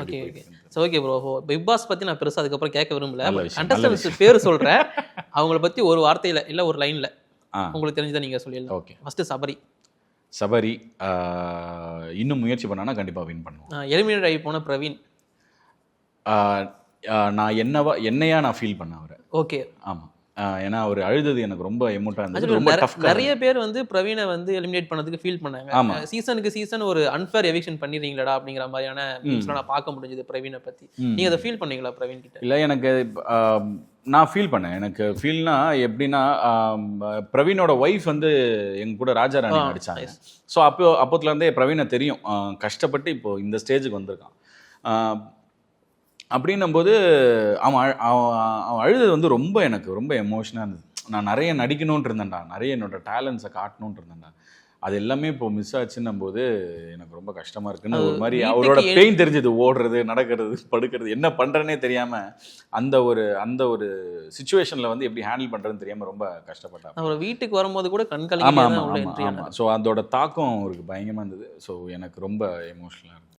எப்படி ஓகே போயிட்டு ஓகே இருக்குன்னு. So okay bro. Bigg Boss பற்றி நான் பெருசாக அதுக்கப்புறம் கேட்க விரும்பல. நல்ல பட் விஷயம், நல்ல கண்டஸ்டன்ஸ் பேர் சொல்கிறேன். அவங்கள பற்றி ஒரு வார்த்தையில் இல்லை ஒரு லைனில் ஆ உங்களுக்கு தெரிஞ்சதை நீங்கள் சொல்லிடலாம். ஓகே. ஃபஸ்ட்டு சபரி. சபரி இன்னும் முயற்சி பண்ணானா கண்டிப்பாக வின் பண்ணுவோம். எலிமினேட் ஆகி போன பிரவீன். நான் என்னையா நான் ஃபீல் பண்ணேன் அவரை. ஓகே. ஆமாம், ஏன்னா அவர் அழுதது எனக்கு ரொம்ப எமோட்டாக இருந்தது, ரொம்ப டஃப். நிறைய பேர் வந்து பிரவீனை வந்து எலிமினேட் பண்ணதுக்கு ஃபீல் பண்ணாங்க. ஆமா. சீசனுக்கு சீசன் ஒரு அன்ஃபேர் எவிக்ஷன் பண்ணிடுறீங்களா அப்படிங்கிற மாதிரியான மீம்ஸ்லாம் நான் பார்க்க முடிஞ்சது பிரவீனை பற்றி. நீங்க அதை ஃபீல் பண்ணீங்களா பிரவீன் கிட்ட? இல்லை, எனக்கு நான் ஃபீல் பண்ணேன். எனக்கு ஃபீல்னா எப்படின்னா, பிரவீனோட ஒய்ஃப் வந்து எங்க கூட ராஜா ராணி நடிச்சாங்க. ஸோ அப்போத்துலேருந்தே பிரவீனை தெரியும். கஷ்டப்பட்டு இப்போ இந்த ஸ்டேஜுக்கு வந்திருக்கான். அப்படின்னும்போது அவன் அழுதது வந்து எனக்கு ரொம்ப எமோஷனாக இருந்தது. நான் நிறைய நடிக்கணும்னு இருந்தேன்டா, நிறைய என்னோட டேலண்ட்ஸை காட்டணும்னு இருந்தேன்டா, அது எல்லாமே இப்போ மிஸ் ஆச்சுன்னும் போது எனக்கு ரொம்ப கஷ்டமாக இருக்குன்னு ஒரு மாதிரி அவரோட பெயின் தெரிஞ்சது. ஓடுறது, நடக்கிறது, படுக்கிறது, என்ன பண்ணுறேன்னே தெரியாமல் அந்த ஒரு சுச்சுவேஷனில் வந்து எப்படி ஹேண்டில் பண்ணுறதுன்னு தெரியாமல் ரொம்ப கஷ்டப்பட்டேன். அவர் வீட்டுக்கு வரும்போது கூட ஆமாம் கண்கலங்கி ஆமாம் ஆமாம் ஆமாம். ஸோ அதோட தாக்கம் அவருக்கு பயங்கரமாக இருந்தது. ஸோ எனக்கு ரொம்ப எமோஷனலாக இருந்தது.